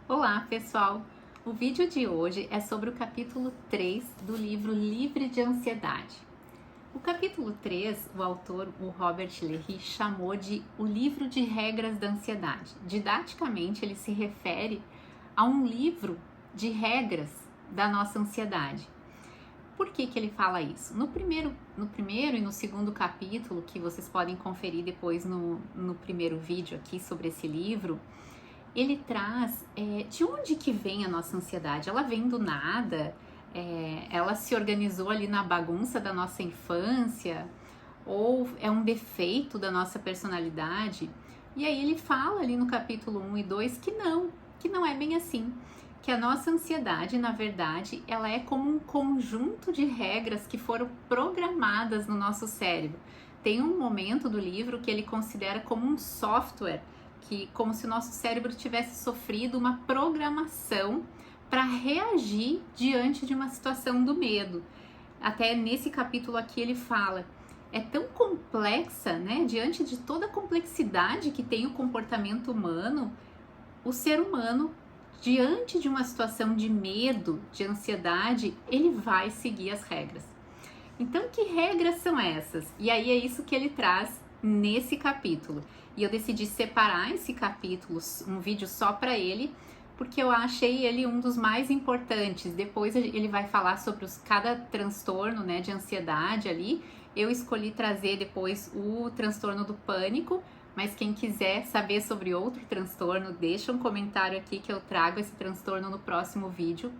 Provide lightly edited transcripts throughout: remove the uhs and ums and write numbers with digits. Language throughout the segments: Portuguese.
Olá, pessoal! O vídeo de hoje é sobre o capítulo 3 do livro Livre de Ansiedade. O capítulo 3, o autor, o Robert Léhy, chamou de o livro de regras da ansiedade. Didaticamente, ele se refere a um livro de regras da nossa ansiedade. Por que ele fala isso? No primeiro e no segundo capítulo, que vocês podem conferir depois no primeiro vídeo aqui sobre esse livro, ele traz de onde que vem a nossa ansiedade. Ela vem do nada, ela se organizou ali na bagunça da nossa infância, ou é um defeito da nossa personalidade. E aí ele fala ali no capítulo 1 e 2 que não é bem assim, que a nossa ansiedade, na verdade, ela é como um conjunto de regras que foram programadas no nosso cérebro. Tem um momento do livro que ele considera como um software, como se o nosso cérebro tivesse sofrido uma programação para reagir diante de uma situação do medo. Até nesse capítulo aqui ele fala, é tão complexa, né? Diante de toda a complexidade que tem o comportamento humano, o ser humano, diante de uma situação de medo, de ansiedade, ele vai seguir as regras. Então, que regras são essas? E aí é isso que ele traz nesse capítulo. E eu decidi separar esse capítulo, um vídeo só para ele, porque eu achei ele um dos mais importantes. Depois ele vai falar sobre cada transtorno, né, de ansiedade ali. Eu escolhi trazer depois o transtorno do pânico, mas quem quiser saber sobre outro transtorno, deixa um comentário aqui que eu trago esse transtorno no próximo vídeo.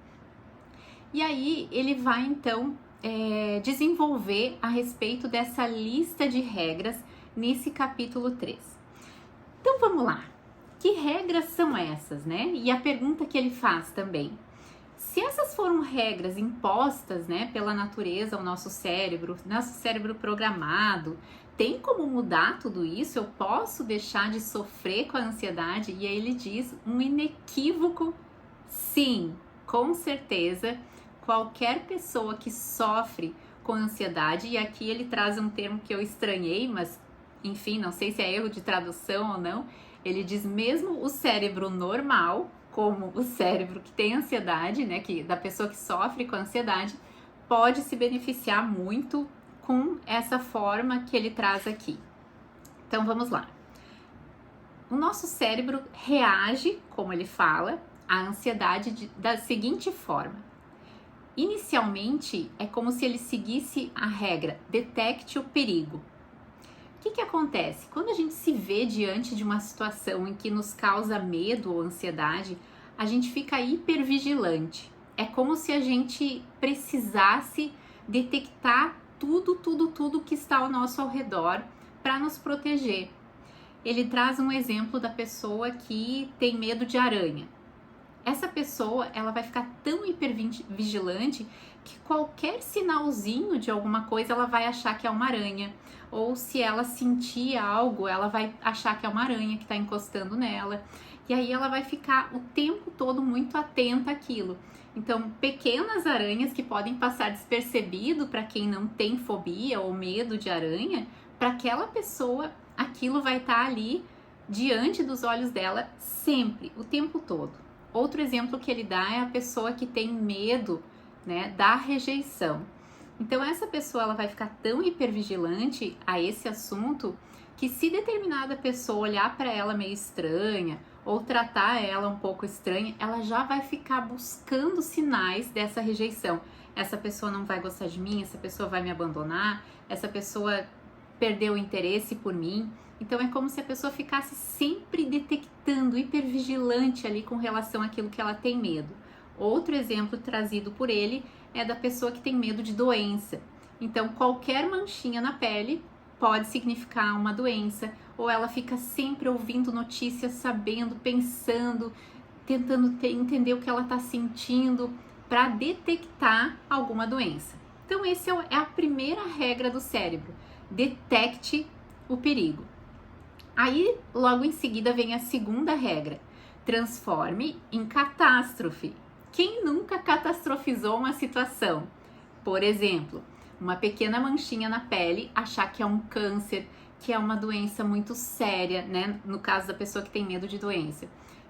E aí ele vai então desenvolver a respeito dessa lista de regras nesse capítulo 3. Então vamos lá, que regras são essas, né? E a pergunta que ele faz também, se essas foram regras impostas, né, pela natureza ao nosso cérebro programado, tem como mudar tudo isso? Eu posso deixar de sofrer com a ansiedade? E aí ele diz um inequívoco sim, com certeza. Qualquer pessoa que sofre com ansiedade, e aqui ele traz um termo que eu estranhei, mas enfim, não sei se é erro de tradução ou não, ele diz mesmo o cérebro normal, como o cérebro que tem ansiedade, né, da pessoa que sofre com ansiedade, pode se beneficiar muito com essa forma que ele traz aqui. Então vamos lá. O nosso cérebro reage, como ele fala, à ansiedade da seguinte forma. Inicialmente, é como se ele seguisse a regra, detecte o perigo. O que acontece? Quando a gente se vê diante de uma situação em que nos causa medo ou ansiedade, a gente fica hipervigilante. É como se a gente precisasse detectar tudo que está ao nosso redor para nos proteger. Ele traz um exemplo da pessoa que tem medo de aranha. Essa pessoa, ela vai ficar tão hipervigilante que qualquer sinalzinho de alguma coisa ela vai achar que é uma aranha. Ou se ela sentir algo, ela vai achar que é uma aranha que está encostando nela. E aí ela vai ficar o tempo todo muito atenta àquilo. Então, pequenas aranhas que podem passar despercebido para quem não tem fobia ou medo de aranha, para aquela pessoa, aquilo vai estar ali diante dos olhos dela sempre, o tempo todo. Outro exemplo que ele dá é a pessoa que tem medo, né, da rejeição. Então essa pessoa ela vai ficar tão hipervigilante a esse assunto que se determinada pessoa olhar para ela meio estranha ou tratar ela um pouco estranha, ela já vai ficar buscando sinais dessa rejeição. Essa pessoa não vai gostar de mim, essa pessoa vai me abandonar, essa pessoa perdeu o interesse por mim. Então é como se a pessoa ficasse sempre detectando, hipervigilante ali com relação àquilo que ela tem medo. Outro exemplo trazido por ele é da pessoa que tem medo de doença. Então qualquer manchinha na pele pode significar uma doença, ou ela fica sempre ouvindo notícias, sabendo, pensando, tentando entender o que ela está sentindo para detectar alguma doença. Então essa é a primeira regra do cérebro, detecte o perigo. Aí, logo em seguida, vem a segunda regra, transforme em catástrofe. Quem nunca catastrofizou uma situação? Por exemplo, uma pequena manchinha na pele, achar que é um câncer, que é uma doença muito séria, né? No caso da pessoa que tem medo de doença.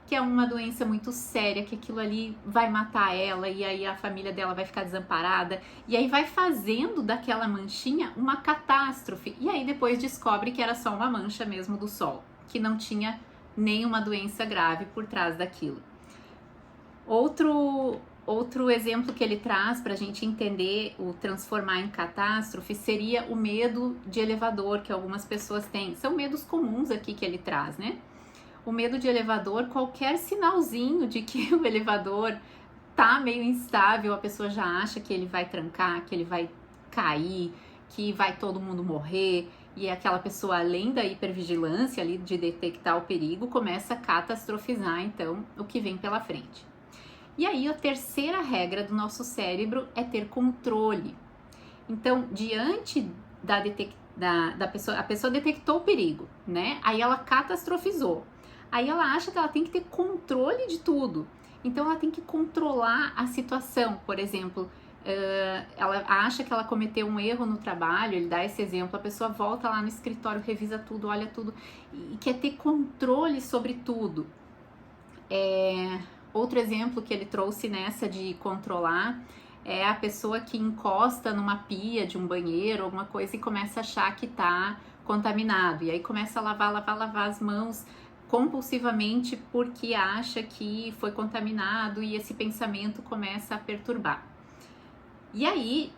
que é uma doença muito séria, que aquilo ali vai matar ela e aí a família dela vai ficar desamparada, e aí vai fazendo daquela manchinha uma catástrofe, e aí depois descobre que era só uma mancha mesmo do sol, que não tinha nenhuma doença grave por trás daquilo. Outro exemplo que ele traz para a gente entender o transformar em catástrofe seria o medo de elevador, que algumas pessoas têm. São medos comuns aqui que ele traz, né? O medo de elevador, qualquer sinalzinho de que o elevador tá meio instável, a pessoa já acha que ele vai trancar, que ele vai cair, que vai todo mundo morrer, e aquela pessoa, além da hipervigilância ali de detectar o perigo, começa a catastrofizar então o que vem pela frente. E aí a terceira regra do nosso cérebro é ter controle. Então, diante da pessoa, a pessoa detectou o perigo, né? Aí ela catastrofizou. Aí ela acha que ela tem que ter controle de tudo. Então ela tem que controlar a situação. Por exemplo, ela acha que ela cometeu um erro no trabalho, ele dá esse exemplo, a pessoa volta lá no escritório, revisa tudo, olha tudo e quer ter controle sobre tudo. Outro exemplo que ele trouxe nessa de controlar é a pessoa que encosta numa pia de um banheiro, alguma coisa, e começa a achar que tá contaminado. E aí começa a lavar as mãos compulsivamente porque acha que foi contaminado e esse pensamento começa a perturbar. E aí,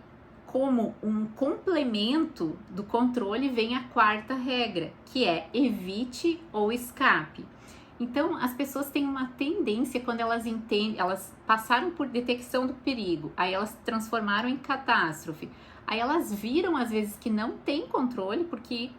como um complemento do controle, vem a quarta regra, que é evite ou escape. Então, as pessoas têm uma tendência, quando elas entendem, elas passaram por detecção do perigo, aí elas transformaram em catástrofe, aí elas viram às vezes que não tem controle, porque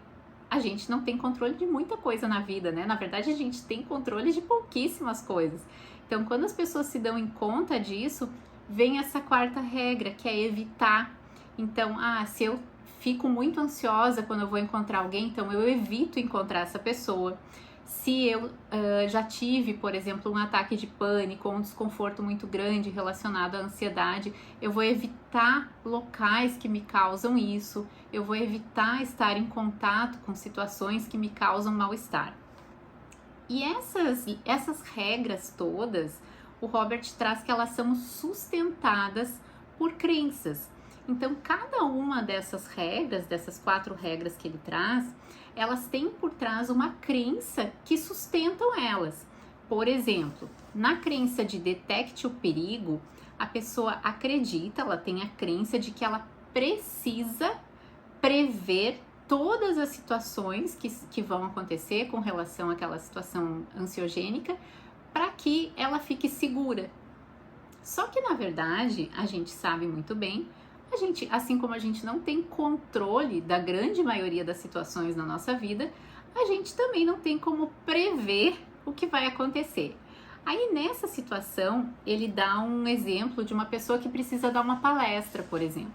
a gente não tem controle de muita coisa na vida, né? Na verdade, a gente tem controle de pouquíssimas coisas. Então, quando as pessoas se dão em conta disso, vem essa quarta regra, que é evitar. Então, se eu fico muito ansiosa quando eu vou encontrar alguém, então eu evito encontrar essa pessoa. Se eu já tive, por exemplo, um ataque de pânico ou um desconforto muito grande relacionado à ansiedade, eu vou evitar locais que me causam isso, eu vou evitar estar em contato com situações que me causam mal-estar. E essas regras todas, o Robert traz que elas são sustentadas por crenças. Então, cada uma dessas regras, dessas 4 regras que ele traz, elas têm por trás uma crença que sustentam elas. Por exemplo, na crença de detecte o perigo, a pessoa acredita, ela tem a crença de que ela precisa prever todas as situações que vão acontecer com relação àquela situação ansiogênica para que ela fique segura. Só que, na verdade, a gente sabe muito bem, assim como a gente não tem controle da grande maioria das situações na nossa vida, a gente também não tem como prever o que vai acontecer. Aí, nessa situação, ele dá um exemplo de uma pessoa que precisa dar uma palestra, por exemplo.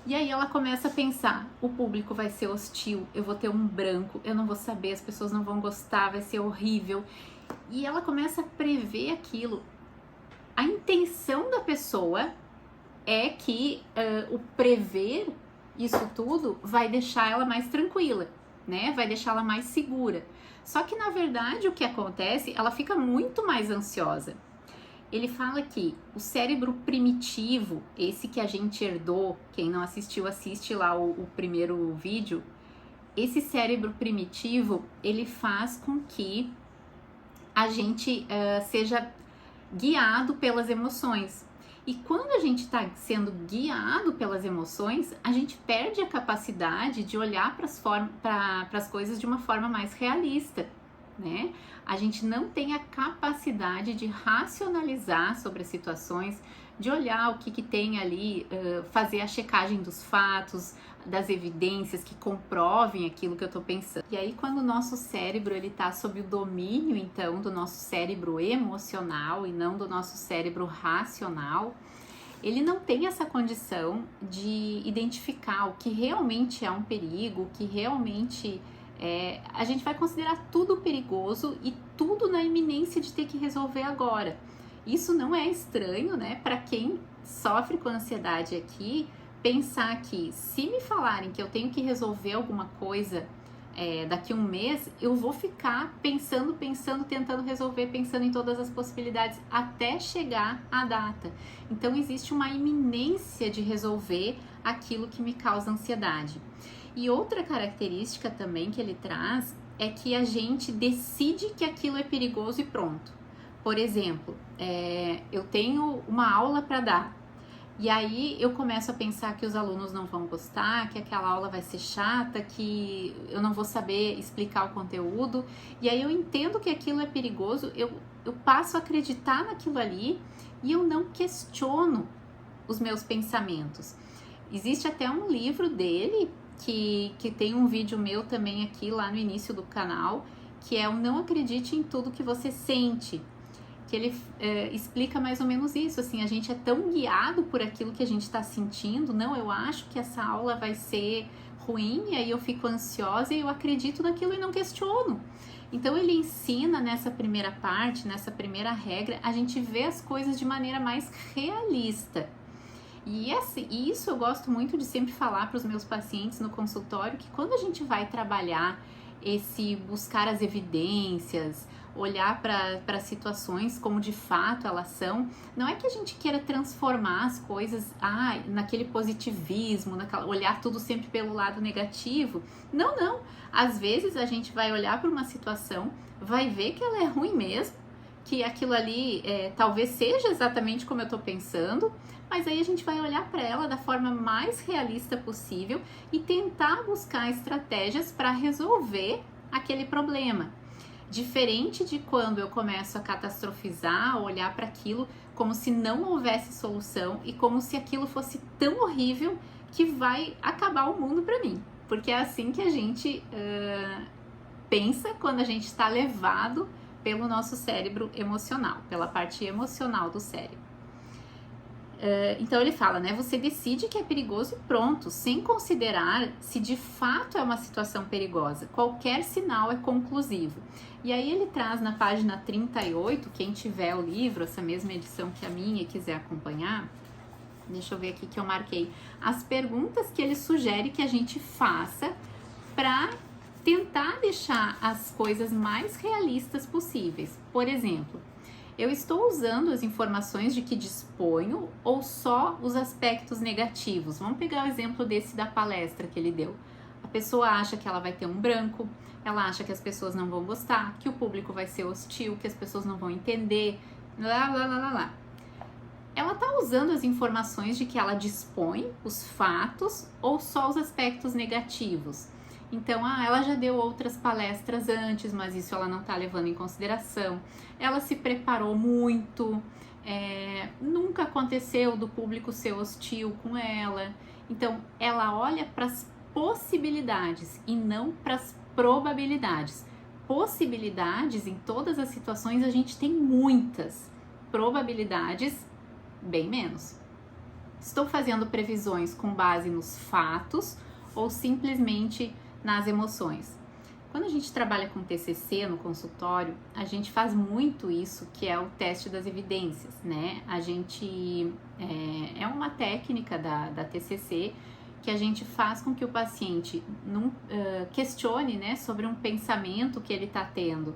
E aí ela começa a pensar, o público vai ser hostil, eu vou ter um branco, eu não vou saber, as pessoas não vão gostar, vai ser horrível. E ela começa a prever aquilo. A intenção da pessoa é que o prever isso tudo vai deixar ela mais tranquila, né? Vai deixar ela mais segura. Só que, na verdade, o que acontece, ela fica muito mais ansiosa. Ele fala que o cérebro primitivo, esse que a gente herdou, quem não assistiu, assiste lá o primeiro vídeo. Esse cérebro primitivo, ele faz com que a gente seja guiado pelas emoções. E quando a gente está sendo guiado pelas emoções, a gente perde a capacidade de olhar para as coisas de uma forma mais realista, né? A gente não tem a capacidade de racionalizar sobre as situações, de olhar o que tem ali, fazer a checagem dos fatos, das evidências que comprovem aquilo que eu estou pensando. E aí, quando o nosso cérebro ele está sob o domínio, então, do nosso cérebro emocional e não do nosso cérebro racional, ele não tem essa condição de identificar o que realmente é um perigo, o que realmente a gente vai considerar tudo perigoso e tudo na iminência de ter que resolver agora. Isso não é estranho, né? Para quem sofre com ansiedade aqui, pensar que se me falarem que eu tenho que resolver alguma coisa daqui a um mês, eu vou ficar pensando, tentando resolver, pensando em todas as possibilidades até chegar à data. Então existe uma iminência de resolver aquilo que me causa ansiedade. E outra característica também que ele traz é que a gente decide que aquilo é perigoso e pronto. Por exemplo, eu tenho uma aula para dar. E aí eu começo a pensar que os alunos não vão gostar, que aquela aula vai ser chata, que eu não vou saber explicar o conteúdo. E aí eu entendo que aquilo é perigoso, eu passo a acreditar naquilo ali e eu não questiono os meus pensamentos. Existe até um livro dele, que tem um vídeo meu também aqui lá no início do canal, que é o Não Acredite em Tudo que Você Sente. Que ele explica mais ou menos isso, assim, a gente é tão guiado por aquilo que a gente está sentindo, não, eu acho que essa aula vai ser ruim, e aí eu fico ansiosa e eu acredito naquilo e não questiono. Então ele ensina nessa primeira parte, nessa primeira regra, a gente vê as coisas de maneira mais realista. E isso eu gosto muito de sempre falar para os meus pacientes no consultório, que quando a gente vai trabalhar esse buscar as evidências, olhar para situações como de fato elas são, não é que a gente queira transformar as coisas naquele positivismo, olhar tudo sempre pelo lado negativo. Não, não. Às vezes a gente vai olhar para uma situação, vai ver que ela é ruim mesmo, que aquilo ali talvez seja exatamente como eu estou pensando, mas aí a gente vai olhar para ela da forma mais realista possível e tentar buscar estratégias para resolver aquele problema. Diferente de quando eu começo a catastrofizar, olhar para aquilo como se não houvesse solução e como se aquilo fosse tão horrível que vai acabar o mundo para mim. Porque é assim que a gente pensa quando a gente está levado pelo nosso cérebro emocional, pela parte emocional do cérebro. Então ele fala, né? Você decide que é perigoso e pronto, sem considerar se de fato é uma situação perigosa. Qualquer sinal é conclusivo. E aí ele traz na página 38, quem tiver o livro, essa mesma edição que a minha e quiser acompanhar, deixa eu ver aqui que eu marquei as perguntas que ele sugere que a gente faça para tentar deixar as coisas mais realistas possíveis. Por exemplo, eu estou usando as informações de que disponho ou só os aspectos negativos? Vamos pegar o exemplo desse da palestra que ele deu. A pessoa acha que ela vai ter um branco, ela acha que as pessoas não vão gostar, que o público vai ser hostil, que as pessoas não vão entender, lá, lá, lá, lá, lá. Ela está usando as informações de que ela dispõe, os fatos, ou só os aspectos negativos? Então, ela já deu outras palestras antes, mas isso ela não está levando em consideração. Ela se preparou muito, nunca aconteceu do público ser hostil com ela. Então, ela olha para as possibilidades e não para as probabilidades. Possibilidades, em todas as situações, a gente tem muitas. Probabilidades, bem menos. Estou fazendo previsões com base nos fatos ou simplesmente nas emoções. Quando a gente trabalha com TCC no consultório, a gente faz muito isso, que é o teste das evidências, né? A gente é uma técnica da TCC que a gente faz com que o paciente não questione, né, sobre um pensamento que ele está tendo.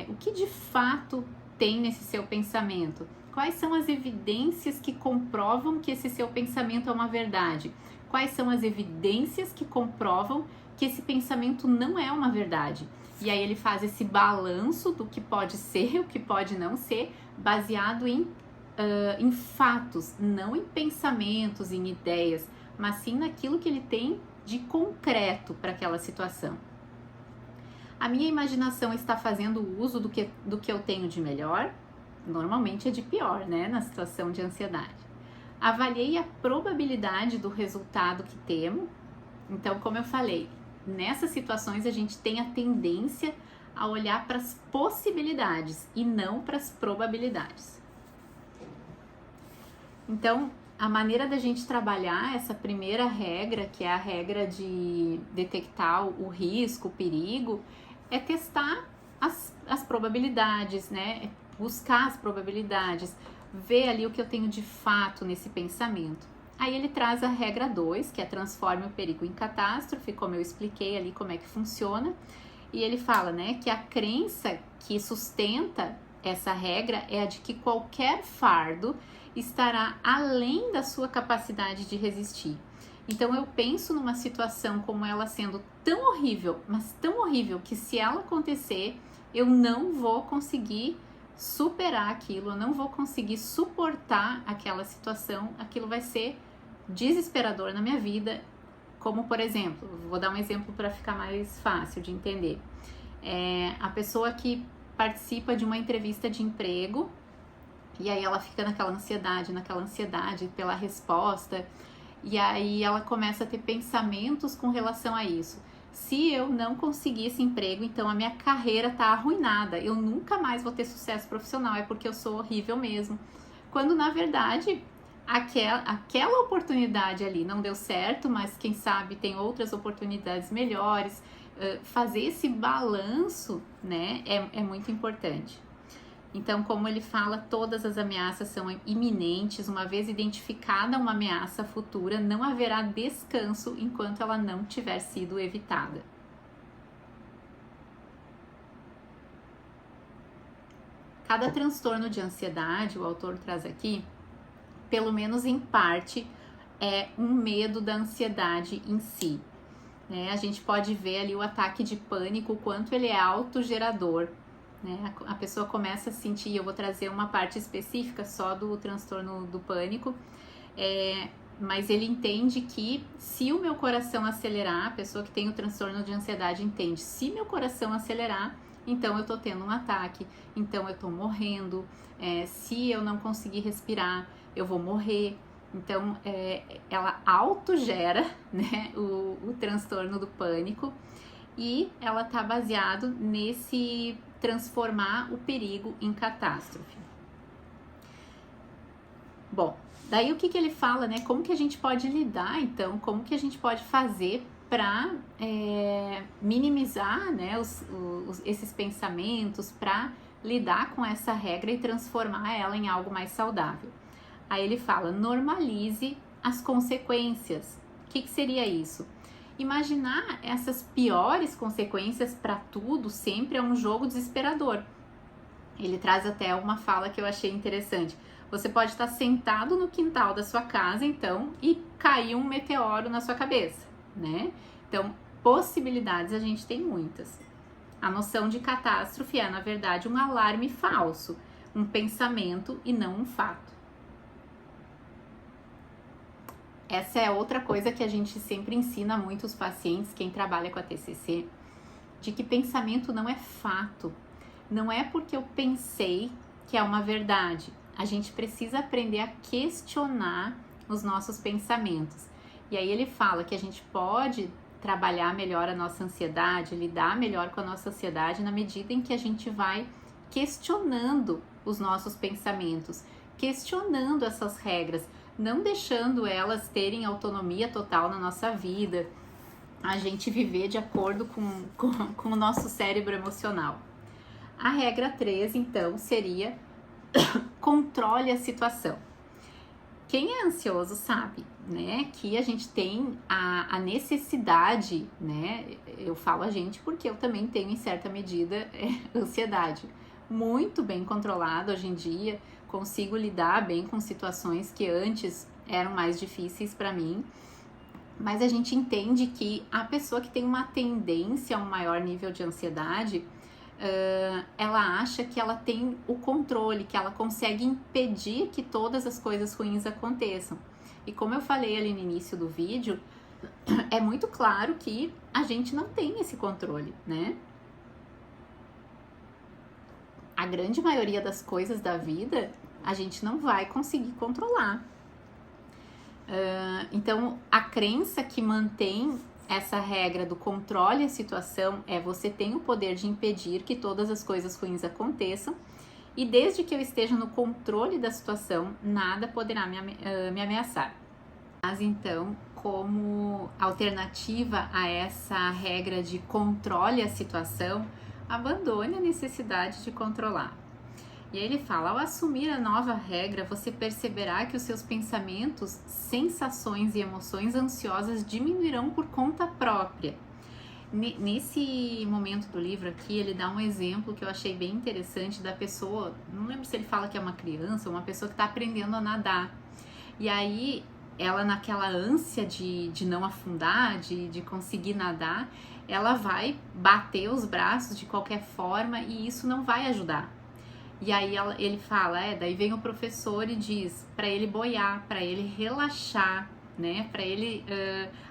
O que de fato tem nesse seu pensamento? Quais são as evidências que comprovam que esse seu pensamento é uma verdade? Quais são as evidências que comprovam que esse pensamento não é uma verdade? E aí ele faz esse balanço do que pode ser, o que pode não ser, baseado em fatos, não em pensamentos, em ideias, mas sim naquilo que ele tem de concreto para aquela situação. A minha imaginação está fazendo uso do que eu tenho de melhor? Normalmente é de pior, né, na situação de ansiedade. Avaliei a probabilidade do resultado que temo. Então, como eu falei, nessas situações a gente tem a tendência a olhar para as possibilidades e não para as probabilidades. Então, a maneira da gente trabalhar essa primeira regra, que é a regra de detectar o risco, o perigo, é testar as probabilidades, né? Buscar as probabilidades, ver ali o que eu tenho de fato nesse pensamento. Aí ele traz a regra 2, que é transforme o perigo em catástrofe, como eu expliquei ali como é que funciona. E ele fala, né, que a crença que sustenta essa regra é a de que qualquer fardo estará além da sua capacidade de resistir. Então eu penso numa situação como ela sendo tão horrível, mas tão horrível que se ela acontecer, eu não vou conseguir superar aquilo, eu não vou conseguir suportar aquela situação, aquilo vai ser desesperador na minha vida. Como, por exemplo, vou dar um exemplo para ficar mais fácil de entender. A pessoa que participa de uma entrevista de emprego e aí ela fica naquela ansiedade pela resposta, e aí ela começa a ter pensamentos com relação a isso. Se eu não conseguir esse emprego, então a minha carreira tá arruinada, eu nunca mais vou ter sucesso profissional, é porque eu sou horrível mesmo. Quando na verdade aquela oportunidade ali não deu certo, mas quem sabe tem outras oportunidades melhores. Fazer esse balanço, né, é muito importante. Então, como ele fala, todas as ameaças são iminentes. Uma vez identificada uma ameaça futura, não haverá descanso enquanto ela não tiver sido evitada. Cada transtorno de ansiedade, o autor traz aqui, pelo menos em parte, é um medo da ansiedade em si. Né? A gente pode ver ali o ataque de pânico, o quanto ele é autogerador. Né? A pessoa começa a sentir, eu vou trazer uma parte específica só do transtorno do pânico, mas ele entende que se o meu coração acelerar, a pessoa que tem o transtorno de ansiedade entende, se meu coração acelerar, então eu tô tendo um ataque, então eu tô morrendo, se eu não conseguir respirar, eu vou morrer. Então ela autogera, né, o transtorno do pânico, e ela tá baseado nesse transformar o perigo em catástrofe. Bom, daí o que ele fala, né? Como que a gente pode lidar, então, como que a gente pode fazer para minimizar, né, esses pensamentos, para lidar com essa regra e transformar ela em algo mais saudável. Aí ele fala, normalize as consequências. O que seria isso? Imaginar essas piores consequências para tudo sempre é um jogo desesperador. Ele traz até uma fala que eu achei interessante. Você pode estar sentado no quintal da sua casa, então, e cair um meteoro na sua cabeça, né? Então, possibilidades a gente tem muitas. A noção de catástrofe é, na verdade, um alarme falso, um pensamento e não um fato. Essa é outra coisa que a gente sempre ensina muito os pacientes, quem trabalha com a TCC, de que pensamento não é fato. Não é porque eu pensei que é uma verdade. A gente precisa aprender a questionar os nossos pensamentos. E aí ele fala que a gente pode trabalhar melhor a nossa ansiedade, lidar melhor com a nossa ansiedade na medida em que a gente vai questionando os nossos pensamentos, questionando essas regras, não deixando elas terem autonomia total na nossa vida, a gente viver de acordo com o nosso cérebro emocional. A regra 3, então, seria controle a situação. Quem é ansioso sabe, né, que a gente tem a necessidade, né, eu falo a gente porque eu também tenho em certa medida ansiedade, muito bem controlada hoje em dia, consigo lidar bem com situações que antes eram mais difíceis para mim, mas a gente entende que a pessoa que tem uma tendência a um maior nível de ansiedade, ela acha que ela tem o controle, que ela consegue impedir que todas as coisas ruins aconteçam. E como eu falei ali no início do vídeo, é muito claro que a gente não tem esse controle, né? A grande maioria das coisas da vida a gente não vai conseguir controlar. Então, a crença que mantém essa regra do controle a situação é você tem o poder de impedir que todas as coisas ruins aconteçam, e desde que eu esteja no controle da situação, nada poderá me ameaçar. Mas então, como alternativa a essa regra de controle a situação, abandone a necessidade de controlar. E aí ele fala: ao assumir a nova regra, você perceberá que os seus pensamentos, sensações e emoções ansiosas diminuirão por conta própria. Nesse momento do livro aqui, ele dá um exemplo que eu achei bem interessante da pessoa, não lembro se ele fala que é uma criança ou uma pessoa que está aprendendo a nadar. E aí, ela naquela ânsia de não afundar, de conseguir nadar, ela vai bater os braços de qualquer forma e isso não vai ajudar. E aí ele fala, daí vem o professor e diz para ele boiar, para ele relaxar, né? Para ele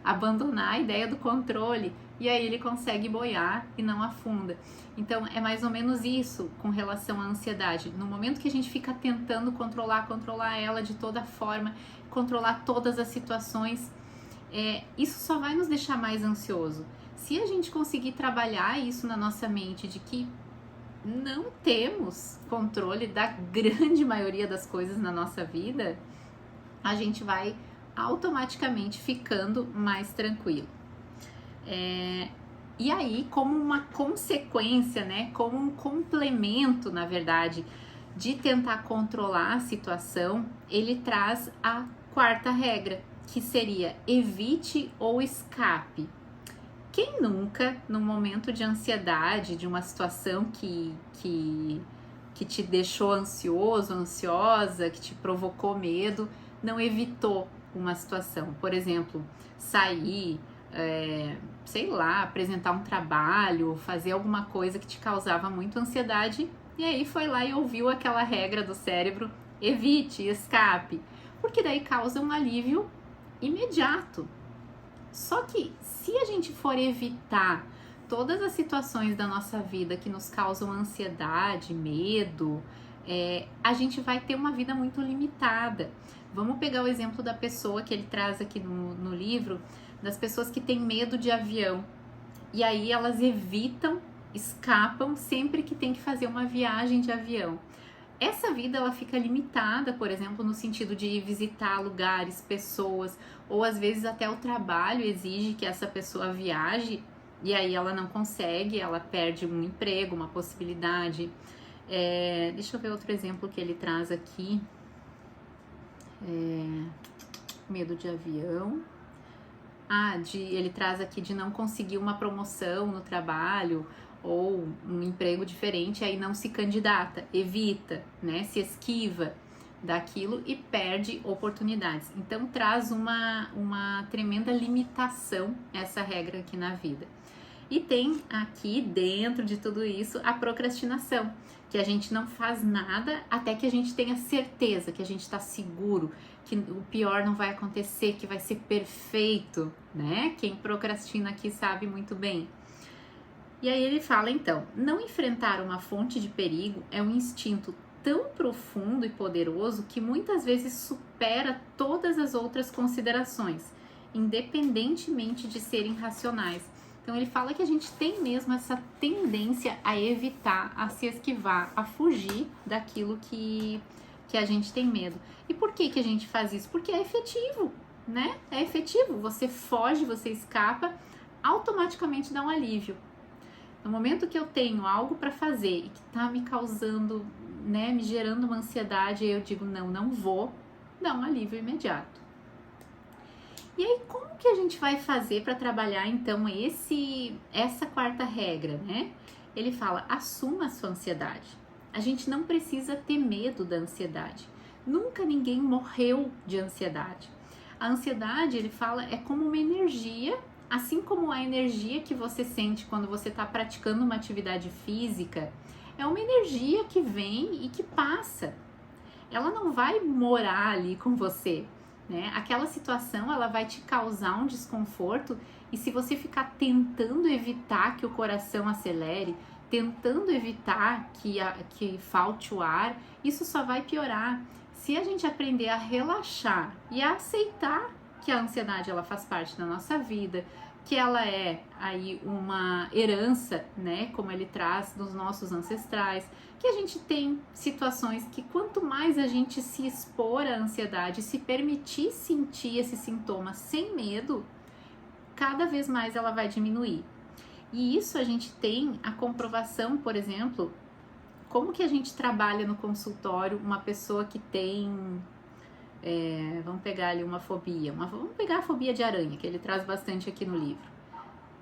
abandonar a ideia do controle. E aí ele consegue boiar e não afunda. Então é mais ou menos isso com relação à ansiedade. No momento que a gente fica tentando controlar ela de toda forma, controlar todas as situações, isso só vai nos deixar mais ansioso. Se a gente conseguir trabalhar isso na nossa mente, de que não temos controle da grande maioria das coisas na nossa vida, a gente vai automaticamente ficando mais tranquilo. E aí, como uma consequência, né, como um complemento, na verdade, de tentar controlar a situação, ele traz a quarta regra, que seria evite ou escape. Quem nunca, num momento de ansiedade, de uma situação que te deixou ansioso, ansiosa, que te provocou medo, não evitou uma situação? Por exemplo, sair, sei lá, apresentar um trabalho, fazer alguma coisa que te causava muita ansiedade, e aí foi lá e ouviu aquela regra do cérebro, evite, escape, porque daí causa um alívio imediato. Só que se a gente for evitar todas as situações da nossa vida que nos causam ansiedade, medo, a gente vai ter uma vida muito limitada. Vamos pegar o exemplo da pessoa que ele traz aqui no livro, das pessoas que têm medo de avião. E aí elas evitam, escapam sempre que tem que fazer uma viagem de avião. Essa vida ela fica limitada, por exemplo, no sentido de ir visitar lugares, pessoas, ou às vezes até o trabalho exige que essa pessoa viaje e aí ela não consegue, ela perde um emprego, uma possibilidade. Deixa eu ver outro exemplo que ele traz aqui. Medo de avião. Ele traz aqui de não conseguir uma promoção no trabalho ou um emprego diferente, aí não se candidata, evita, né, se esquiva daquilo e perde oportunidades. Então traz uma tremenda limitação essa regra aqui na vida. E tem aqui dentro de tudo isso a procrastinação, que a gente não faz nada até que a gente tenha certeza, que a gente está seguro, que o pior não vai acontecer, que vai ser perfeito, né? Quem procrastina aqui sabe muito bem. E aí ele fala então, não enfrentar uma fonte de perigo é um instinto tão profundo e poderoso que muitas vezes supera todas as outras considerações, independentemente de serem racionais. Então ele fala que a gente tem mesmo essa tendência a evitar, a se esquivar, a fugir daquilo que a gente tem medo. E por que a gente faz isso? Porque é efetivo, né? É efetivo, você foge, você escapa, automaticamente dá um alívio. No momento que eu tenho algo para fazer e que tá me causando, né, me gerando uma ansiedade, eu digo não vou, dá um alívio imediato. E aí, como que a gente vai fazer para trabalhar então essa quarta regra, né? Ele fala, assuma a sua ansiedade. A gente não precisa ter medo da ansiedade. Nunca ninguém morreu de ansiedade. A ansiedade, ele fala, é como uma energia, assim como a energia que você sente quando você está praticando uma atividade física, é uma energia que vem e que passa. Ela não vai morar ali com você, né? Aquela situação, ela vai te causar um desconforto e se você ficar tentando evitar que o coração acelere, tentando evitar que falte o ar, isso só vai piorar. Se a gente aprender a relaxar e a aceitar que a ansiedade ela faz parte da nossa vida, que ela é aí uma herança, né, como ele traz dos nossos ancestrais, que a gente tem situações que quanto mais a gente se expor à ansiedade, se permitir sentir esses sintomas sem medo, cada vez mais ela vai diminuir. E isso a gente tem a comprovação, por exemplo, como que a gente trabalha no consultório uma pessoa que tem, vamos pegar ali uma fobia, vamos pegar a fobia de aranha, que ele traz bastante aqui no livro.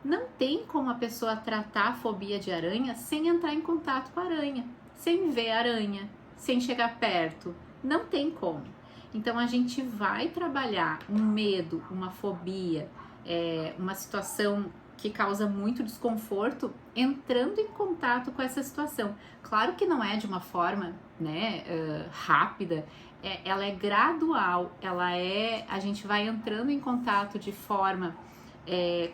Não tem como a pessoa tratar a fobia de aranha sem entrar em contato com a aranha, sem ver a aranha, sem chegar perto. Não tem como. Então a gente vai trabalhar um medo, uma fobia, uma situação que causa muito desconforto, entrando em contato com essa situação. Claro que não é de uma forma, né, rápida, ela é gradual, a gente vai entrando em contato de forma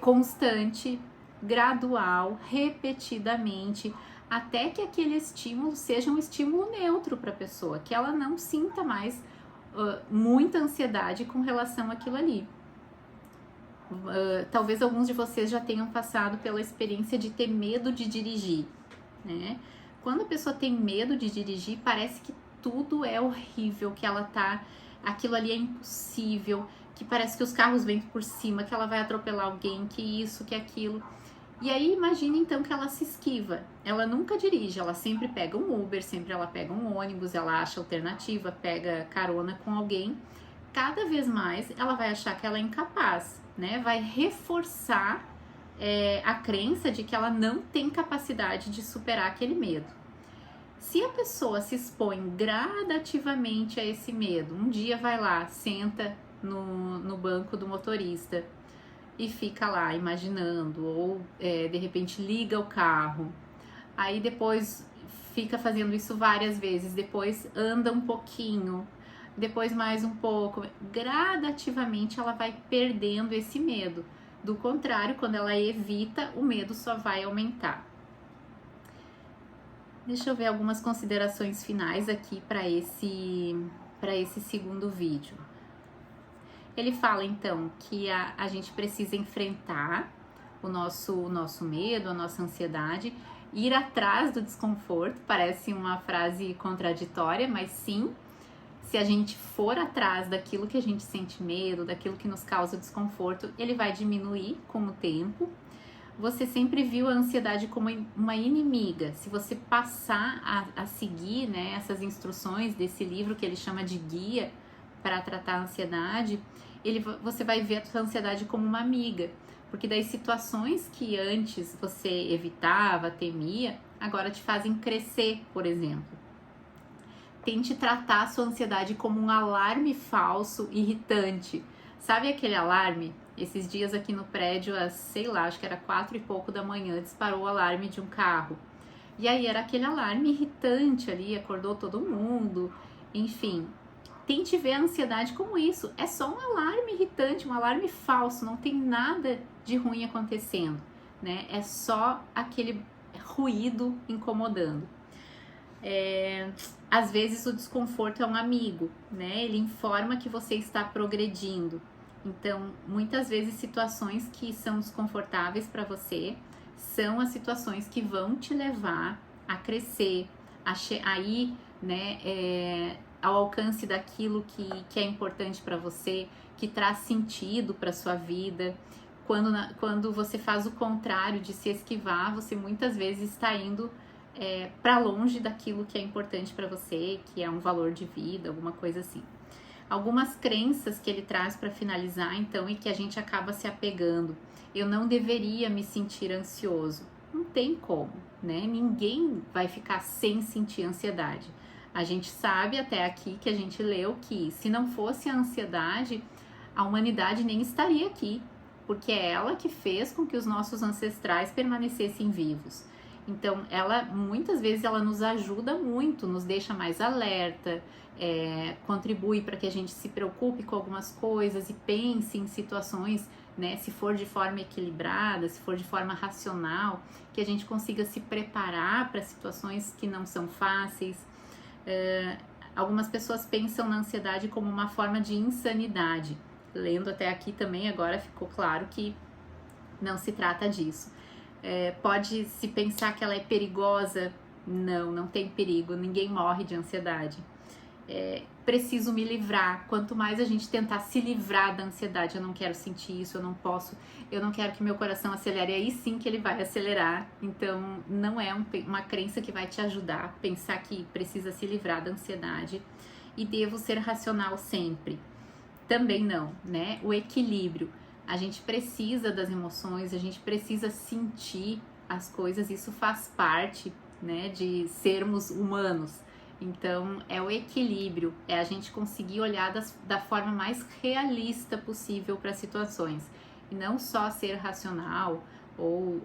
constante, gradual, repetidamente, até que aquele estímulo seja um estímulo neutro para a pessoa, que ela não sinta mais muita ansiedade com relação àquilo ali. Talvez alguns de vocês já tenham passado pela experiência de ter medo de dirigir, né? Quando a pessoa tem medo de dirigir, parece que tudo é horrível, que aquilo ali é impossível, que parece que os carros vêm por cima, que ela vai atropelar alguém, que isso, que aquilo. E aí imagina então que ela se esquiva, ela nunca dirige, ela sempre pega um Uber, sempre ela pega um ônibus, ela acha alternativa, pega carona com alguém. Cada vez mais ela vai achar que ela é incapaz, né? Vai reforçar a crença de que ela não tem capacidade de superar aquele medo. Se a pessoa se expõe gradativamente a esse medo, um dia vai lá, senta no banco do motorista e fica lá imaginando, ou de repente liga o carro, aí depois fica fazendo isso várias vezes, depois anda um pouquinho, depois mais um pouco, gradativamente ela vai perdendo esse medo. Do contrário, quando ela evita, o medo só vai aumentar. Deixa eu ver algumas considerações finais aqui para esse segundo vídeo. Ele fala então que a gente precisa enfrentar o nosso medo, a nossa ansiedade, ir atrás do desconforto. Parece uma frase contraditória, mas sim, se a gente for atrás daquilo que a gente sente medo, daquilo que nos causa desconforto, ele vai diminuir com o tempo. Você sempre viu a ansiedade como uma inimiga. Se você passar a seguir, né, essas instruções desse livro que ele chama de guia para tratar a ansiedade, você vai ver a sua ansiedade como uma amiga. Porque das situações que antes você evitava, temia, agora te fazem crescer, por exemplo. Tente tratar a sua ansiedade como um alarme falso, irritante. Sabe aquele alarme? Esses dias aqui no prédio, sei lá, acho que era 4 e pouco da manhã, disparou o alarme de um carro. E aí era aquele alarme irritante ali, acordou todo mundo, enfim. Tente ver a ansiedade como isso. É só um alarme irritante, um alarme falso, não tem nada de ruim acontecendo, né? É só aquele ruído incomodando. Às vezes o desconforto é um amigo, né? Ele informa que você está progredindo. Então, muitas vezes situações que são desconfortáveis para você são as situações que vão te levar a crescer, a ir, né, ao alcance daquilo que é importante para você, que traz sentido para sua vida. Quando você faz o contrário de se esquivar, você muitas vezes está indo para longe daquilo que é importante para você, que é um valor de vida, alguma coisa assim. Algumas crenças que ele traz para finalizar, então, e que a gente acaba se apegando. Eu não deveria me sentir ansioso. Não tem como, né? Ninguém vai ficar sem sentir ansiedade. A gente sabe até aqui que a gente leu que se não fosse a ansiedade, a humanidade nem estaria aqui, porque é ela que fez com que os nossos ancestrais permanecessem vivos. Então, muitas vezes ela nos ajuda muito, nos deixa mais alerta, contribui para que a gente se preocupe com algumas coisas e pense em situações, né, se for de forma equilibrada, se for de forma racional, que a gente consiga se preparar para situações que não são fáceis. Algumas pessoas pensam na ansiedade como uma forma de insanidade. Lendo até aqui também, agora ficou claro que não se trata disso. Pode se pensar que ela é perigosa. Não tem perigo, ninguém morre de ansiedade. preciso me livrar. Quanto mais a gente tentar se livrar da ansiedade, eu não quero sentir isso, eu não posso, eu não quero que meu coração acelere, aí sim que ele vai acelerar. Então não é uma crença que vai te ajudar. Pensar que precisa se livrar da ansiedade e devo ser racional sempre. Também não, né? O equilíbrio. A gente precisa das emoções, a gente precisa sentir as coisas, isso faz parte, né, de sermos humanos. Então, é o equilíbrio, é a gente conseguir olhar da forma mais realista possível para as situações. E não só ser racional ou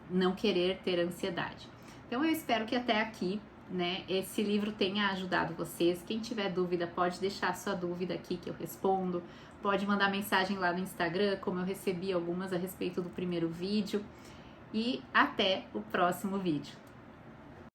não querer ter ansiedade. Então, eu espero que até aqui, né, esse livro tenha ajudado vocês. Quem tiver dúvida, pode deixar sua dúvida aqui que eu respondo. Pode mandar mensagem lá no Instagram, como eu recebi algumas a respeito do primeiro vídeo. E até o próximo vídeo.